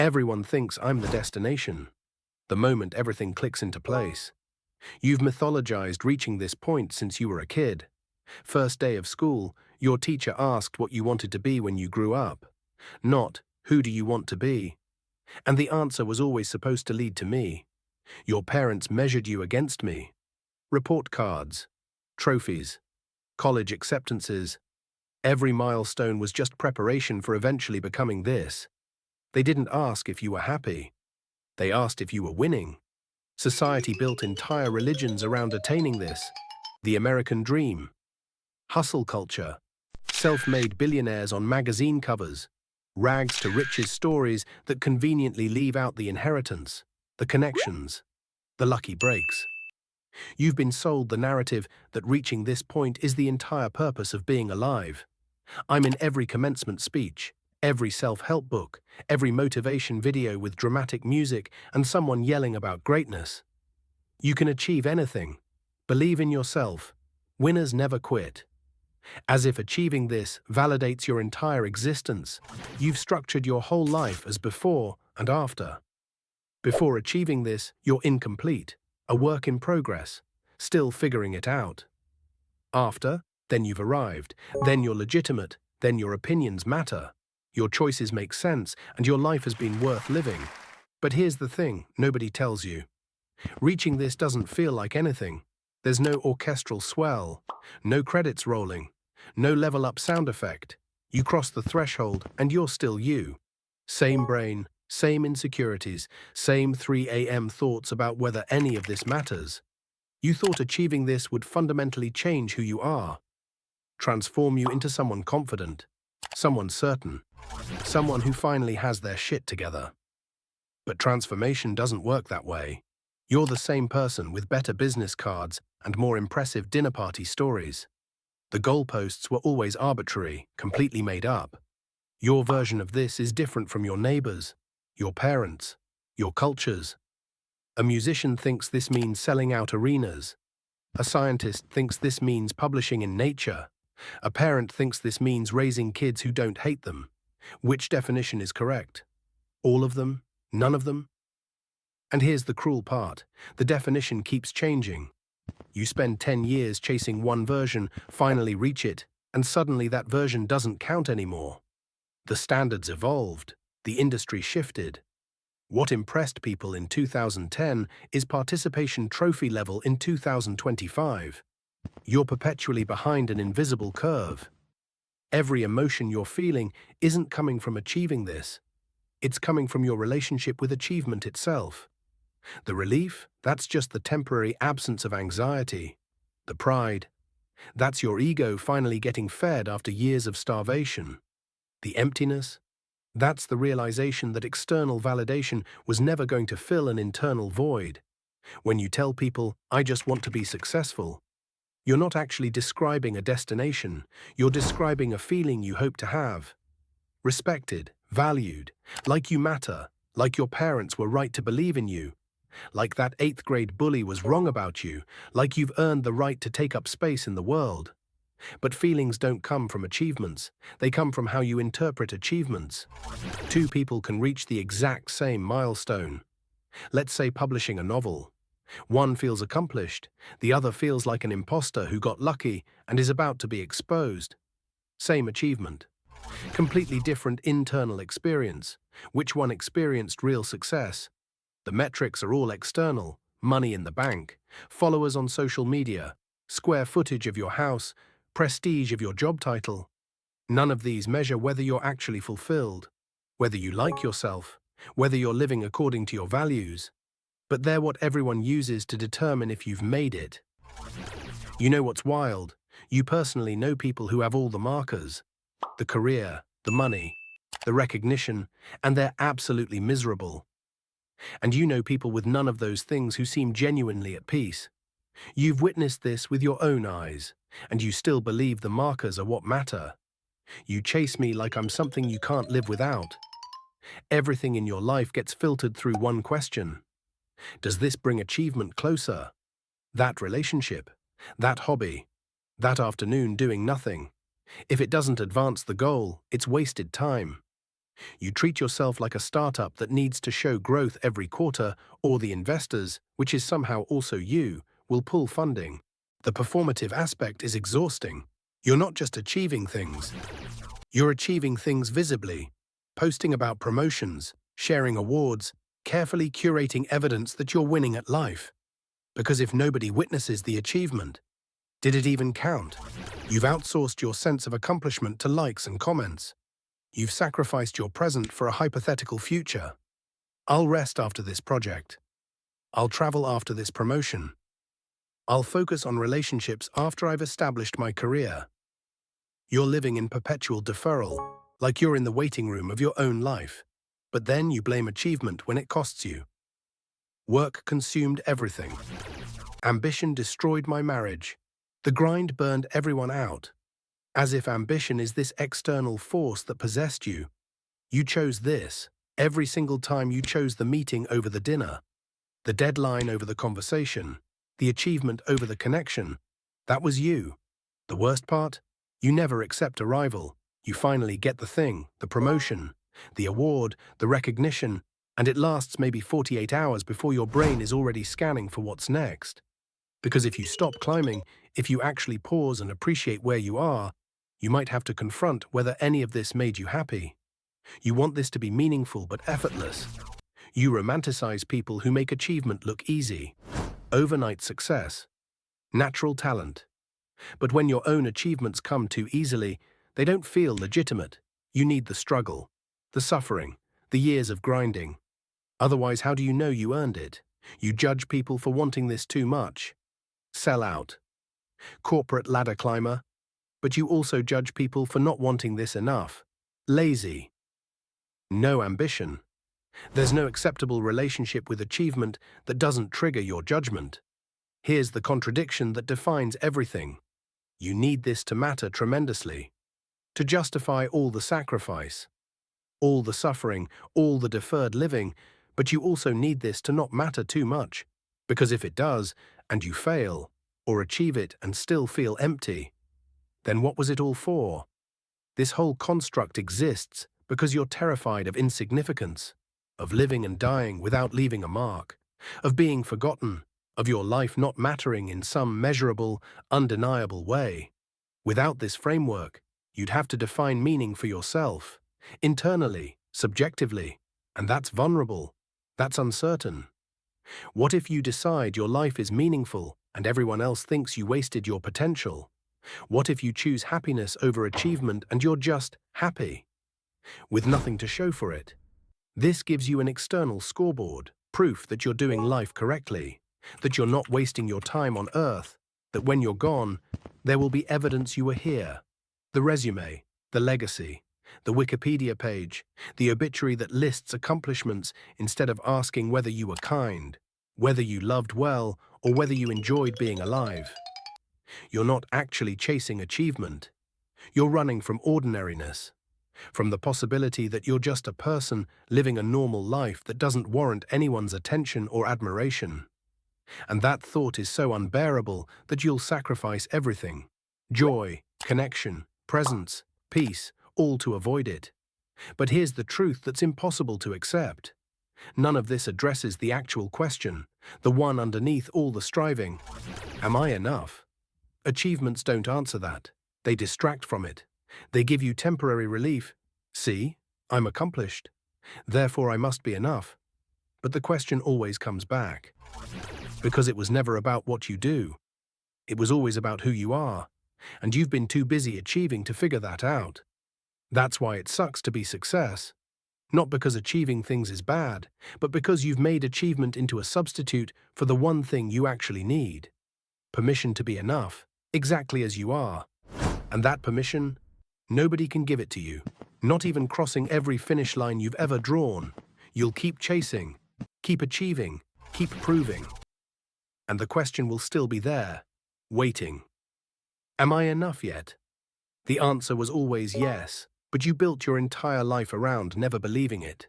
Everyone thinks I'm the destination, the moment everything clicks into place. You've mythologized reaching this point since you were a kid. First day of school, your teacher asked what you wanted to be when you grew up, not who do you want to be. And the answer was always supposed to lead to me. Your parents measured you against me. Report cards, trophies, college acceptances. Every milestone was just preparation for eventually becoming this. They didn't ask if you were happy. They asked if you were winning. Society built entire religions around attaining this. The American dream, hustle culture, self-made billionaires on magazine covers, rags to riches stories that conveniently leave out the inheritance, the connections, the lucky breaks. You've been sold the narrative that reaching this point is the entire purpose of being alive. I'm in every commencement speech, every self-help book, every motivation video with dramatic music and someone yelling about greatness. You can achieve anything. Believe in yourself. Winners never quit. As if achieving this validates your entire existence, you've structured your whole life as before and after. Before achieving this, you're incomplete, a work in progress, still figuring it out. After, then you've arrived, then you're legitimate, then your opinions matter, your choices make sense, and your life has been worth living. But here's the thing nobody tells you. Reaching this doesn't feel like anything. There's no orchestral swell, no credits rolling, no level-up sound effect. You cross the threshold and you're still you. Same brain, same insecurities, same 3 a.m. thoughts about whether any of this matters. You thought achieving this would fundamentally change who you are, transform you into someone confident, someone certain, someone who finally has their shit together. But transformation doesn't work that way. You're the same person with better business cards and more impressive dinner party stories. The goalposts were always arbitrary, completely made up. Your version of this is different from your neighbors, your parents, your cultures. A musician thinks this means selling out arenas. A scientist thinks this means publishing in Nature. A parent thinks this means raising kids who don't hate them. Which definition is correct? All of them? None of them? And here's the cruel part. The definition keeps changing. You spend 10 years chasing one version, finally reach it, and suddenly that version doesn't count anymore. The standards evolved. The industry shifted. What impressed people in 2010 is participation trophy level in 2025. You're perpetually behind an invisible curve. Every emotion you're feeling isn't coming from achieving this. It's coming from your relationship with achievement itself. The relief, that's just the temporary absence of anxiety. The pride, that's your ego finally getting fed after years of starvation. The emptiness, that's the realization that external validation was never going to fill an internal void. When you tell people, I just want to be successful, you're not actually describing a destination, you're describing a feeling you hope to have. Respected, valued, like you matter, like your parents were right to believe in you, like that 8th grade bully was wrong about you, like you've earned the right to take up space in the world. But feelings don't come from achievements, they come from how you interpret achievements. Two people can reach the exact same milestone. Let's say publishing a novel. One feels accomplished, the other feels like an imposter who got lucky and is about to be exposed. Same achievement. Completely different internal experience. Which one experienced real success? The metrics are all external, money in the bank, followers on social media, square footage of your house, prestige of your job title. None of these measure whether you're actually fulfilled, whether you like yourself, whether you're living according to your values. But they're what everyone uses to determine if you've made it. You know what's wild? You personally know people who have all the markers, the career, the money, the recognition, and they're absolutely miserable. And you know people with none of those things who seem genuinely at peace. You've witnessed this with your own eyes, and you still believe the markers are what matter. You chase me like I'm something you can't live without. Everything in your life gets filtered through one question. Does this bring achievement closer? That relationship, that hobby, that afternoon doing nothing. If it doesn't advance the goal, it's wasted time. You treat yourself like a startup that needs to show growth every quarter, or the investors, which is somehow also you, will pull funding. The performative aspect is exhausting. You're not just achieving things. You're achieving things visibly, posting about promotions, sharing awards, carefully curating evidence that you're winning at life. Because if nobody witnesses the achievement, did it even count? You've outsourced your sense of accomplishment to likes and comments. You've sacrificed your present for a hypothetical future. I'll rest after this project. I'll travel after this promotion. I'll focus on relationships after I've established my career. You're living in perpetual deferral, like you're in the waiting room of your own life. But then you blame achievement when it costs you. Work consumed everything. Ambition destroyed my marriage. The grind burned everyone out. As if ambition is this external force that possessed you. You chose this. Every single time you chose the meeting over the dinner, the deadline over the conversation, the achievement over the connection. That was you. The worst part? You never accept a rival. You finally get the thing, the promotion, the award, the recognition, and it lasts maybe 48 hours before your brain is already scanning for what's next. Because if you stop climbing, if you actually pause and appreciate where you are, you might have to confront whether any of this made you happy. You want this to be meaningful but effortless. You romanticize people who make achievement look easy. Overnight success. Natural talent. But when your own achievements come too easily, they don't feel legitimate. You need the struggle, the suffering, the years of grinding. Otherwise, how do you know you earned it? You judge people for wanting this too much. Sell out. Corporate ladder climber. But you also judge people for not wanting this enough. Lazy. No ambition. There's no acceptable relationship with achievement that doesn't trigger your judgment. Here's the contradiction that defines everything. You need this to matter tremendously. To justify all the sacrifice, all the suffering, all the deferred living, but you also need this to not matter too much. Because if it does, and you fail, or achieve it and still feel empty, then what was it all for? This whole construct exists because you're terrified of insignificance, of living and dying without leaving a mark, of being forgotten, of your life not mattering in some measurable, undeniable way. Without this framework, you'd have to define meaning for yourself, internally, subjectively, and that's vulnerable, that's uncertain. What if you decide your life is meaningful and everyone else thinks you wasted your potential? What if you choose happiness over achievement and you're just happy, with nothing to show for it? This gives you an external scoreboard, proof that you're doing life correctly, that you're not wasting your time on Earth, that when you're gone, there will be evidence you were here. The resume, the legacy, the Wikipedia page, the obituary that lists accomplishments instead of asking whether you were kind, whether you loved well, or whether you enjoyed being alive. You're not actually chasing achievement. You're running from ordinariness, from the possibility that you're just a person living a normal life that doesn't warrant anyone's attention or admiration. And that thought is so unbearable that you'll sacrifice everything, joy, connection, presence, peace, all to avoid it. But here's the truth that's impossible to accept. None of this addresses the actual question, the one underneath all the striving. Am I enough? Achievements don't answer that. They distract from it. They give you temporary relief. See, I'm accomplished. Therefore I must be enough. But the question always comes back. Because it was never about what you do. It was always about who you are. And you've been too busy achieving to figure that out. That's why it sucks to be success. Not because achieving things is bad, but because you've made achievement into a substitute for the one thing you actually need. Permission to be enough, exactly as you are. And that permission, nobody can give it to you. Not even crossing every finish line you've ever drawn. You'll keep chasing, keep achieving, keep proving. And the question will still be there, waiting. Am I enough yet? The answer was always yes, but you built your entire life around never believing it.